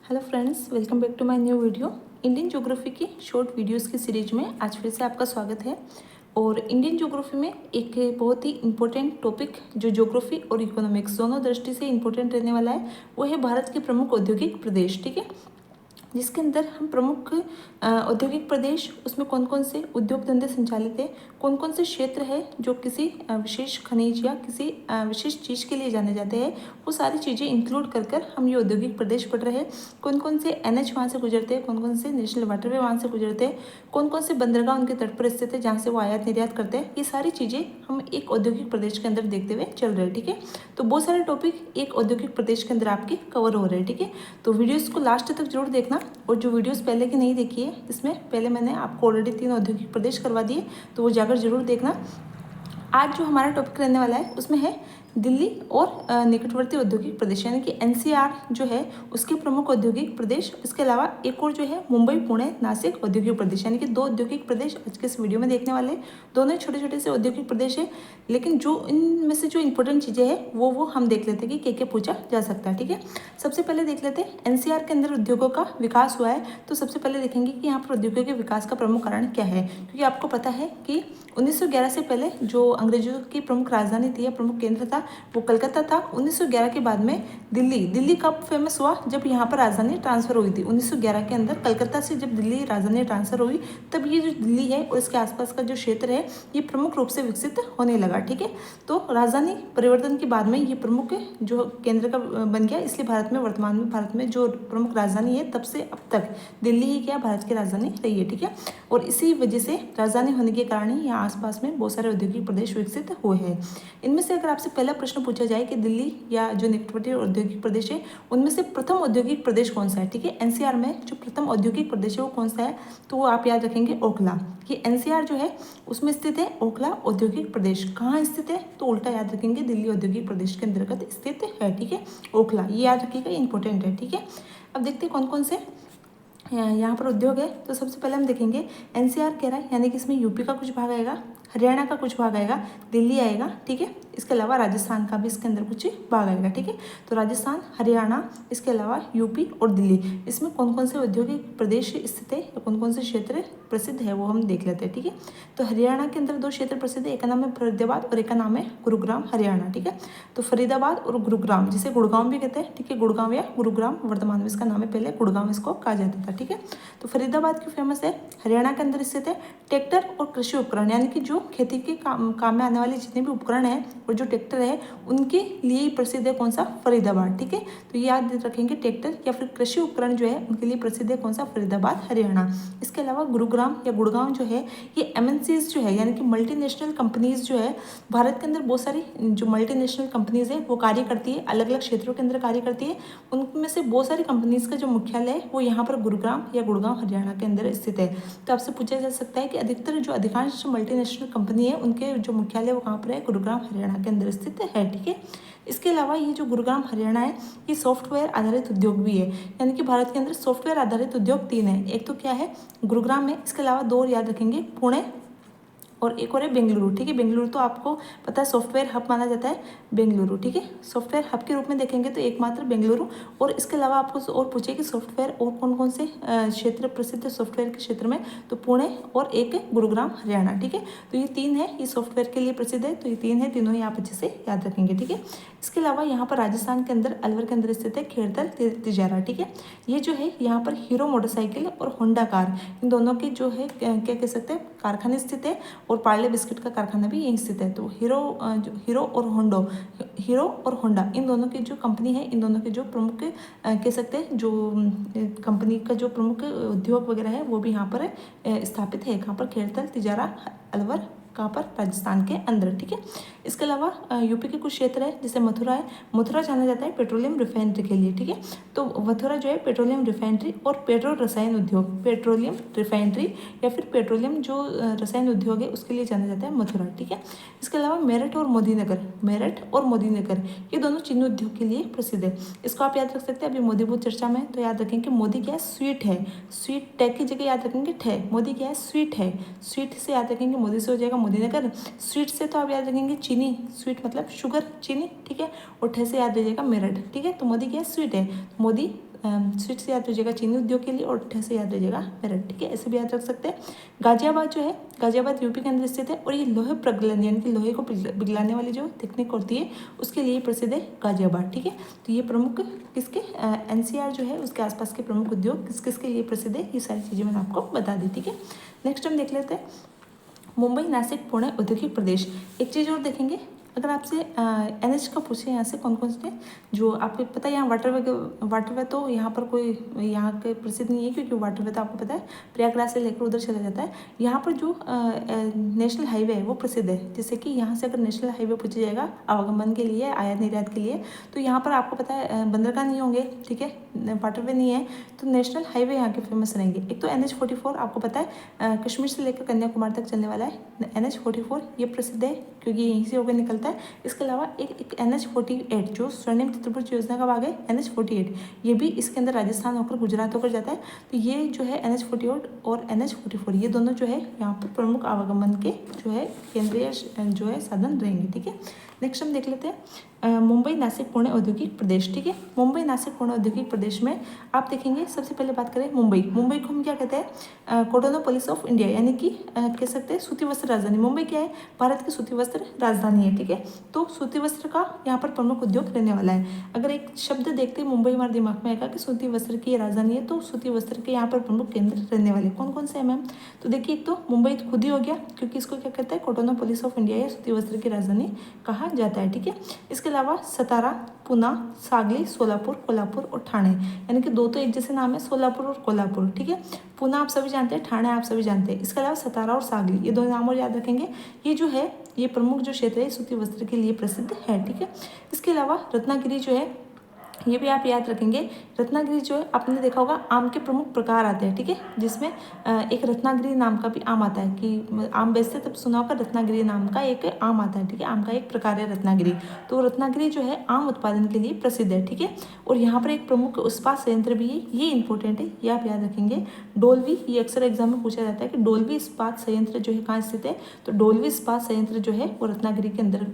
Hello friends, welcome back to my new video. Indian geography की short videos की series में आज फिर से आपका स्वागत है। और इंडियन ज्योग्राफी में एक बहुत ही इंपॉर्टेंट टॉपिक जो ज्योग्राफी और इकोनॉमिक्स दोनों दृष्टि से इंपॉर्टेंट रहने वाला है वो है भारत के प्रमुख औद्योगिक प्रदेश। ठीक है, जिसके अंदर हम प्रमुख औद्योगिक प्रदेश, उसमें कौन कौन से उद्योग धंधे संचालित है, कौन कौन से क्षेत्र है जो किसी विशेष खनिज या किसी विशेष चीज़ के लिए जाने जाते हैं, वो सारी चीज़ें इंक्लूड कर कर हम ये औद्योगिक प्रदेश पढ़ रहे हैं। कौन कौन से NH वहाँ से गुजरते हैं, कौन कौन से नेशनल वाटरवे वहाँ से गुजरते हैं, कौन कौन से बंदरगाह उनके तट पर स्थित है जहाँ से वो आयात निर्यात करते हैं, ये सारी चीज़ें हम एक औद्योगिक प्रदेश के अंदर देखते हुए चल रहे हैं। ठीक है, तो बहुत सारे टॉपिक एक औद्योगिक प्रदेश के अंदर आपके कवर हो रहे हैं। ठीक है, तो वीडियोज़ को लास्ट तक जरूर देखना। और जो वीडियोस पहले की नहीं देखी है, इसमें पहले मैंने आपको ऑलरेडी 3 औद्योगिक प्रदेश करवा दिए, तो वो जाकर जरूर देखना। आज जो हमारा टॉपिक रहने वाला है उसमें है दिल्ली और निकटवर्ती औद्योगिक प्रदेश, यानी कि NCR जो है उसके प्रमुख औद्योगिक प्रदेश। इसके अलावा एक और जो है मुंबई, पुणे, नासिक औद्योगिक प्रदेश, यानी कि 2 औद्योगिक प्रदेश आज के इस वीडियो में देखने वाले हैं। दोनों छोटे छोटे से औद्योगिक प्रदेश है, लेकिन जो इनमें से जो इंपॉर्टेंट चीज़ें हैं वो हम देख लेते हैं कि क्या पूछा जा सकता है। ठीक है, सबसे पहले देख लेते हैं NCR के अंदर उद्योगों का विकास हुआ है। तो सबसे पहले देखेंगे कि यहाँ पर उद्योगों के विकास का प्रमुख कारण क्या है, क्योंकि आपको पता है कि 1911 से पहले जो अंग्रेजों की प्रमुख राजधानी थी या प्रमुख केंद्र था वो कलकत्ता था। 1911 के बाद में दिल्ली कब फेमस हुआ, जब यहाँ पर राजधानी ट्रांसफर हुई थी 1911 के अंदर। कलकत्ता से जब दिल्ली राजधानी ट्रांसफर हुई तब ये जो दिल्ली है और इसके आसपास का जो क्षेत्र है ये प्रमुख रूप से विकसित होने लगा। ठीक है, तो राजधानी परिवर्तन के बाद में ये प्रमुख जो केंद्र का बन गया, इसलिए भारत में वर्तमान में भारत में जो प्रमुख राजधानी है तब से अब तक दिल्ली ही क्या भारत की राजधानी रही है। ठीक है, और इसी वजह से राजधानी होने के कारण ही यहाँ आसपास में बहुत सारे औद्योगिक प्रदेश विकसित हुए हैं। इनमें से अगर आपसे पहला प्रश्न पूछा जाए कि दिल्ली या जो निकटवर्ती औद्योगिक प्रदेश है उनमें से प्रथम औद्योगिक प्रदेश कौन सा है, ठीक है, NCR में जो प्रथम औद्योगिक प्रदेश है वो कौन सा है, तो वो आप याद रखेंगे ओखला। ये NCR जो है उसमें स्थित है ओखला औद्योगिक प्रदेश। कहाँ स्थित है, तो उल्टा याद रखेंगे, दिल्ली औद्योगिक प्रदेश के अंतर्गत स्थित है। ठीक है, ओखला ये याद रखिएगा, इंपॉर्टेंट है। ठीक है, अब देखते हैं कौन कौन से यहाँ पर उद्योग है। तो सबसे पहले हम देखेंगे NCR कह रहा है, यानी कि इसमें यूपी का कुछ भाग आएगा, हरियाणा का कुछ भाग आएगा, दिल्ली आएगा। ठीक है, इसके अलावा राजस्थान का भी इसके अंदर कुछ भाग आएगा। ठीक है, तो राजस्थान, हरियाणा, इसके अलावा यूपी और दिल्ली, इसमें कौन कौन से औद्योगिक प्रदेश स्थित है या कौन कौन से क्षेत्र प्रसिद्ध है वो हम देख लेते हैं। ठीक है, तो हरियाणा के अंदर 2 क्षेत्र प्रसिद्ध है, एक का नाम है फरीदाबाद और एक का नाम है गुरुग्राम, हरियाणा। ठीक है, तो फरीदाबाद और गुरुग्राम, जिसे गुड़गांव भी कहते हैं। ठीक है, गुड़गांव या गुरुग्राम वर्तमान में इसका नाम है, पहले गुड़गांव इसको कहा जाता था। ठीक है, तो फरीदाबाद क्यों फेमस है, हरियाणा के अंदर स्थित है। ट्रैक्टर और कृषि उपकरण, यानी कि जो खेती के काम में आने वाले जितने भी उपकरण हैं और जो ट्रैक्टर है उनके लिए ही प्रसिद्ध है कौन सा, फरीदाबाद। ठीक है, तो ये याद रखेंगे, ट्रैक्टर या फिर कृषि उपकरण जो है उनके लिए प्रसिद्ध है कौन सा, फरीदाबाद, हरियाणा। इसके अलावा गुरुग्राम या गुड़गांव जो है ये MNCs जो है, यानी कि मल्टीनेशनल कंपनीज जो है, भारत के अंदर बहुत सारी जो मल्टीनेशनल कंपनीज है वो कार्य करती है, अलग अलग क्षेत्रों के अंदर कार्य करती है। उनमें से बहुत सारी कंपनीज का जो मुख्यालय है वो यहाँ पर गुरुग्राम या गुड़गांव, हरियाणा के अंदर स्थित है। तो आपसे पूछा जा सकता है कि अधिकांश मल्टीनेशनल कंपनी है उनके जो मुख्यालय वो कहाँ पर है, गुरुग्राम, हरियाणा के अंदर स्थित है। ठीक है, इसके अलावा ये जो गुरुग्राम, हरियाणा है ये सॉफ्टवेयर आधारित उद्योग भी है, यानी कि भारत के अंदर सॉफ्टवेयर आधारित उद्योग 3 है। एक तो क्या है, गुरुग्राम में, इसके अलावा 2 और याद रखेंगे, पुणे और एक और है बेंगलुरु। ठीक है, बेंगलुरु तो आपको पता है सॉफ्टवेयर हब माना जाता है बेंगलुरु। ठीक है, सॉफ्टवेयर हब के रूप में देखेंगे तो एकमात्र बेंगलुरु। और इसके अलावा आपको और पूछे कि सॉफ्टवेयर और कौन कौन से क्षेत्र प्रसिद्ध है सॉफ्टवेयर के क्षेत्र में, तो पुणे और एक गुरुग्राम, हरियाणा। ठीक है, तो ये 3 है, ये सॉफ्टवेयर के लिए प्रसिद्ध है, तो ये 3 है, तीनों ही आप अच्छे से याद रखेंगे। ठीक है, इसके अलावा यहाँ पर राजस्थान के अंदर अलवर के अंदर स्थित है खेड़तल तिजारा। ठीक है, ये जो है यहाँ पर हीरो मोटरसाइकिल और होंडा कार, इन दोनों के जो है क्या कह सकते हैं कारखाने स्थित है, और पार्ले बिस्किट का कारखाना भी यहीं स्थित है। तो हीरो और होंडा, इन दोनों की जो कंपनी है, इन दोनों के जो प्रमुख कह सकते हैं जो कंपनी का जो प्रमुख उद्योग वगैरह है वो भी यहाँ पर स्थापित है, कहाँ पर, खेड़तल तिजारा, अलवर, कहाँ पर, राजस्थान के अंदर। ठीक है, इसके अलावा यूपी के कुछ क्षेत्र है, जैसे मथुरा है, मथुरा जाना जाता है पेट्रोलियम रिफाइनरी के लिए। ठीक है, तो मथुरा जो है पेट्रोलियम रिफाइनरी और पेट्रो रसायन उद्योग, पेट्रोलियम रिफाइनरी या फिर पेट्रोलियम जो रसायन उद्योग है उसके लिए जाना जाता है मथुरा। ठीक है, इसके अलावा मेरठ और मोदीनगर ये दोनों चीनी उद्योग के लिए प्रसिद्ध है। इसको आप याद रख सकते हैं, अभी मोदी बहुत चर्चा में, तो याद रखेंगे मोदी क्या है, स्वीट है, स्वीट टैग की जगह याद रखेंगे ठे, मोदी क्या है, स्वीट है, स्वीट से याद रखेंगे, मोदी से हो जाएगा मोदीनगर, स्वीट से तो आप याद रखेंगे चीनी, स्वीट मतलब शुगर, चीनी। ठीक है, और ठे से याद रह जाएगा मेरठ। ठीक है, तो मोदी क्या है, स्वीट है, मोदी स्वीट से याद रखिएगा चीनी उद्योग के लिए, और ठ से याद रखिएगा मेरठ, ठीक है, ऐसे भी याद रख सकते हैं। गाजियाबाद जो है, गाजियाबाद यूपी के अंदर स्थित है, और ये लोहे प्रगलन यानी कि लोहे को पिघलाने वाली जो तकनीक होती है उसके लिए प्रसिद्ध है गाजियाबाद, ठीक है। तो ये प्रमुख किसके एनसीआर जो है उसके आसपास के प्रमुख उद्योग किस किसके लिए प्रसिद्ध है, ये सारी चीज़ें मैंने आपको बता दी, ठीक है। नेक्स्ट हम देख लेते हैं मुंबई, नासिक, पुणे औद्योगिक प्रदेश। एक चीज़ और देखेंगे, अगर आपसे एनएच का पूछे यहाँ से कौन कौन से जो आपको पता है, यहाँ वाटरवे तो यहाँ पर कोई यहाँ के प्रसिद्ध नहीं है, क्योंकि वाटरवे तो आपको पता है प्रयागराज से लेकर उधर चला जाता है। यहाँ पर जो नेशनल हाईवे है वो प्रसिद्ध है, जैसे कि यहाँ से अगर नेशनल हाईवे पूछा जाएगा आवागमन के लिए, आयात निर्यात के लिए, तो यहाँ पर आपको पता है बंदरगाह नहीं होंगे, ठीक है, वाटरवे नहीं है, तो नेशनल हाईवे यहाँ के फेमस रहेंगे। एक तो NH44 आपको पता है कश्मीर से लेकर कन्याकुमारी तक चलने वाला है, NH44 ये प्रसिद्ध है क्योंकि यहीं से होकर निकलता है। इसके अलावा एक NH48 जो स्वर्णिम चतुर्भुज योजना का भाग है, NH48 ये भी इसके अंदर राजस्थान होकर गुजरात होकर जाता है। तो ये जो है NH48 और NH44 ये दोनों जो है यहाँ पर प्रमुख आवागमन के जो है केंद्रीय जो है साधन रहेंगे, ठीक है। नेक्स्ट हम देख लेते हैं मुंबई, नासिक, पुणे औद्योगिक प्रदेश, ठीक है। मुंबई, नासिक, पुणे औद्योगिक प्रदेश में आप देखेंगे सबसे पहले बात करें मुंबई को हम क्या कहते हैं, कोटोनोपोलिस ऑफ इंडिया, यानी कि कह सकते हैं सूती वस्त्र राजधानी। मुंबई क्या है, भारत की सूती वस्त्र राजधानी है, ठीक है। तो सूती वस्त्र का यहाँ पर प्रमुख उद्योग रहने वाला है। अगर एक शब्द देखते हैं मुंबई हमारे दिमाग में आएगा कि सूती वस्त्र की राजधानी है, तो सूती वस्त्र के यहाँ पर प्रमुख केंद्र रहने वाले कौन कौन से हैं मैम, तो देखिए एक तो मुंबई खुद ही हो गया, क्योंकि इसको क्या कहते हैं कोटोनोपोलिस ऑफ इंडिया या सूती वस्त्र की राजधानी कहा जाता है, ठीक है। इसके अलावा सतारा, पुणे, सांगली, सोलापुर, कोल्हापुर और ठाणे, यानी कि दो तो एक जैसे नाम है, सोलापुर और कोल्हापुर, ठीक है। पुणे आप सभी जानते हैं, ठाणे आप सभी जानते हैं। इसके अलावा सतारा और सांगली ये दो नाम और याद रखेंगे। ये जो है ये प्रमुख जो क्षेत्र है सूती वस्त्र के लिए प्रसिद्ध है, ठीक है। इसके अलावा रत्नागिरी जो है ये भी आप याद रखेंगे। रत्नागिरी जो है आपने देखा होगा आम के प्रमुख प्रकार आते हैं, ठीक है, जिसमें एक रत्नागिरी नाम का भी आम आता है, कि आम बेचते तब सुना होगा रत्नागिरी नाम का एक आम आता है, ठीक है, आम का एक प्रकार है रत्नागिरी। तो रत्नागिरी जो है आम उत्पादन के लिए प्रसिद्ध है, ठीक है। और यहाँ पर एक प्रमुख इस्पात संयंत्र भी है, ये इंपॉर्टेंट है, ये आप याद रखेंगे। डोलवी, ये अक्सर एग्जाम में पूछा जाता है कि डोलवी इस्पात संयंत्र जो है कहाँ स्थित है, तो डोलवी इस्पात संयंत्र जो है वो रत्नागिरी के अंदर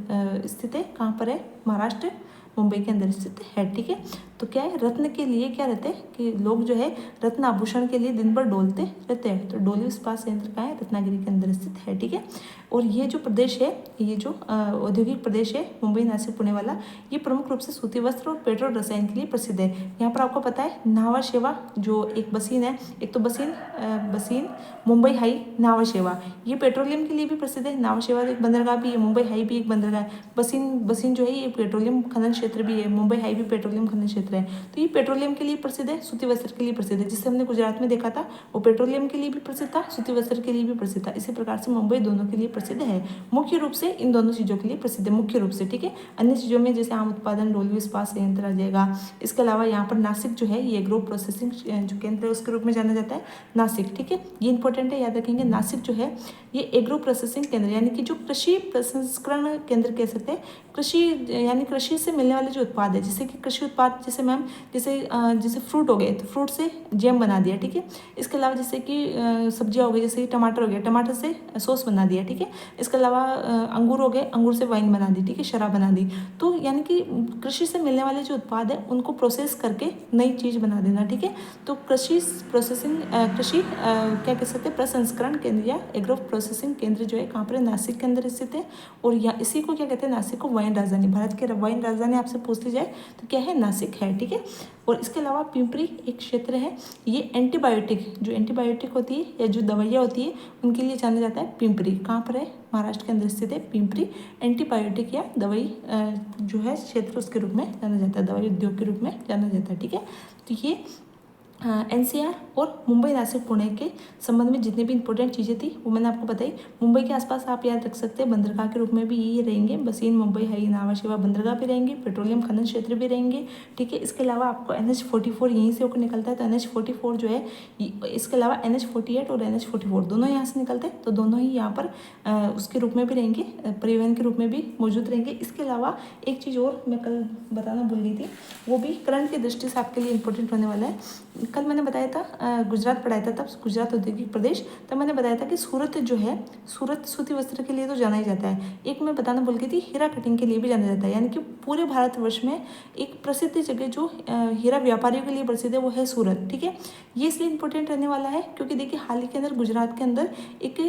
स्थित है। कहाँ पर है, महाराष्ट्र, मुंबई के अंदर स्थित है, ठीक है। तो क्या है, रत्न के लिए क्या रहते हैं कि लोग जो है रत्न आभूषण के लिए दिन भर डोलते रहते हैं। तो डोली इस्पात संयंत्र का है, रत्नागिरी के अंदर स्थित है, ठीक है। और ये जो प्रदेश है, ये जो औद्योगिक प्रदेश है मुंबई, नासिक, पुणे वाला, ये प्रमुख रूप से सूती वस्त्र और पेट्रोल रसायन के लिए प्रसिद्ध है। यहाँ पर आपको पता है नावा शेवा जो एक बसीन है, एक तो बसीन मुंबई हाई नावा शेवा, ये पेट्रोलियम के लिए भी प्रसिद्ध है। नावा शेवा एक बंदरगाह भी है, मुंबई हाई भी एक बंदरगाह है। बसीन जो है ये पेट्रोलियम खनन क्षेत्र भी है, मुंबई हाई भी पेट्रोलियम खनन क्षेत्र है। तो ये पेट्रोलियम के लिए प्रसिद्ध है, सूती वस्त्र के लिए प्रसिद्ध है। जिससे हमने गुजरात में देखा था वो पेट्रोलियम के लिए भी प्रसिद्ध था, सूती वस्त्र के लिए भी प्रसिद्ध था। इसी प्रकार से मुंबई दोनों के लिए प्रसिद्ध है, मुख्य रूप से इन दोनों चीज़ों के लिए प्रसिद्ध है, मुख्य रूप से, ठीक है। अन्य चीज़ों में जैसे आम उत्पादन, डोलवी इस्पात संयंत्र आ जाएगा। इसके अलावा यहाँ पर नासिक जो है ये एग्रो प्रोसेसिंग जो केंद्र है उसके रूप में जाना जाता है, नासिक, ठीक है। ये इंपॉर्टेंट है, याद रखेंगे। नासिक जो है ये एग्रो प्रोसेसिंग केंद्र यानी कि जो कृषि प्रसंस्करण केंद्र कह सकते हैं। कृषि यानी कृषि से मिलने वाले जो उत्पाद है, जैसे कि कृषि उत्पाद, जैसे मैम जैसे फ्रूट हो गए तो फ्रूट से जैम बना दिया, ठीक है। इसके अलावा जैसे कि सब्जियां हो गई, जैसे कि टमाटर हो गया, टमाटर से सॉस बना दिया, ठीक है। इसके अलावा अंगूर हो गए, अंगूर से वाइन बना दी, ठीक है, शराब बना दी। तो यानी कि कृषि से मिलने वाले जो उत्पाद है उनको प्रोसेस करके नई चीज़ बना देना, ठीक है। तो कृषि क्या कह सकते हैं प्रसंस्करण केंद्र या एग्रो प्रोसेसिंग केंद्र जो है कहाँ पर, नासिक के अंदर स्थित है। और या इसी को क्या कहते हैं, नासिक को वाइन राजधानी, भारत की वाइन राजधानी आपसे पूछ ली जाए तो क्या है, नासिक है, ठीक है। और इसके अलावा पिंपरी एक क्षेत्र है, ये एंटीबायोटिक होती है या जो दवाइयाँ होती है उनके लिए जाना जाता है पिंपरी। कहाँ पर है, महाराष्ट्र के अंदर स्थित है पिंपरी। एंटीबायोटिक या दवाई जो है क्षेत्र उसके रूप में जाना जाता है, दवाई उद्योग के रूप में जाना जाता है, ठीक है। तो ये एनसीआर और मुंबई, नासिक, पुणे के संबंध में जितनी भी इंपॉर्टेंट चीज़ें थी वो मैंने आपको बताई। मुंबई के आसपास आप याद रख सकते हैं बंदरगाह के रूप में भी ये रहेंगे, बसीन, मुंबई हाई, नावा शेवा बंदरगाह भी रहेंगे, पेट्रोलियम खनन क्षेत्र भी रहेंगे, ठीक है। इसके अलावा आपको NH44 यहीं से होकर निकलता है, तो NH44 जो है, इसके अलावा NH48 और NH44 दोनों यहाँ से निकलते हैं, तो दोनों ही यहाँ पर उसके रूप में भी रहेंगे, परिवहन के रूप में भी मौजूद रहेंगे। इसके अलावा एक चीज़ और मैं कल बताना भूल गई थी, वो भी करंट की दृष्टि से आपके लिए इंपॉर्टेंट होने वाला है कल मैंने बताया था गुजरात पढ़ाया था, तब गुजरात औद्योगिक प्रदेश, तब मैंने बताया था कि सूरत जो है, सूरत सूती वस्त्र के लिए तो जाना ही जाता है। एक मैं बताना भूल गई थी, हीरा कटिंग के लिए भी जाना जाता है। यानी कि पूरे भारतवर्ष में एक प्रसिद्ध जगह जो हीरा व्यापारियों के लिए प्रसिद्ध है वो है सूरत। ठीक है, ये इसलिए इंपॉर्टेंट रहने वाला है क्योंकि देखिए हाल ही के अंदर गुजरात के अंदर एक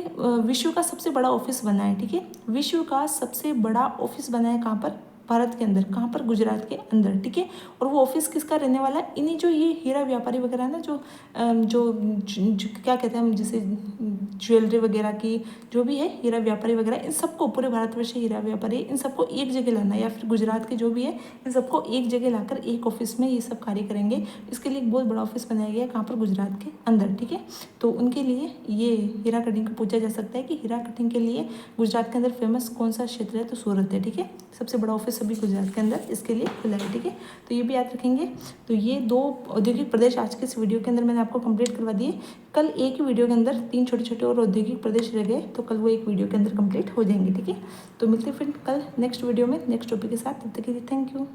विश्व का सबसे बड़ा ऑफिस बना है। ठीक है, विश्व का सबसे बड़ा ऑफिस बना है कहाँ पर? भारत के अंदर। कहाँ पर? गुजरात के अंदर। ठीक है, और वो ऑफिस किसका रहने वाला है? इन्हीं जो ये हीरा व्यापारी वगैरह ना, जो क्या कहते हैं हम, जैसे ज्वेलरी वगैरह की जो भी है हीरा व्यापारी वगैरह, इन सबको, पूरे भारतवर्ष से हीरा व्यापारी, इन सबको एक जगह लाना, या फिर गुजरात के जो भी है इन सबको एक जगह लाकर एक ऑफिस में ये सब कार्य करेंगे। इसके लिए एक बहुत बड़ा ऑफिस बनाया गया है। कहाँ पर? गुजरात के अंदर। ठीक है, तो उनके लिए ये हीरा कटिंग को पूछा जा सकता है कि हीरा कटिंग के लिए गुजरात के अंदर फेमस कौन सा क्षेत्र है? तो सूरत है। ठीक है, सबसे बड़ा ऑफिस अभी गुजरात के अंदर इसके लिए खुला है। ठीक है, तो ये भी याद रखेंगे। तो ये 2 औद्योगिक प्रदेश आज के इस वीडियो के अंदर मैंने आपको कंप्लीट करवा दिए। कल एक ही वीडियो के अंदर 3 छोटे छोटे और औद्योगिक प्रदेश रह गए, तो कल वो एक वीडियो के अंदर कंप्लीट हो जाएंगे। ठीक है, तो मिलते हैं फिर कल नेक्स्ट वीडियो में नेक्स्ट टॉपिक के साथ। तब तक के लिए थैंक यू।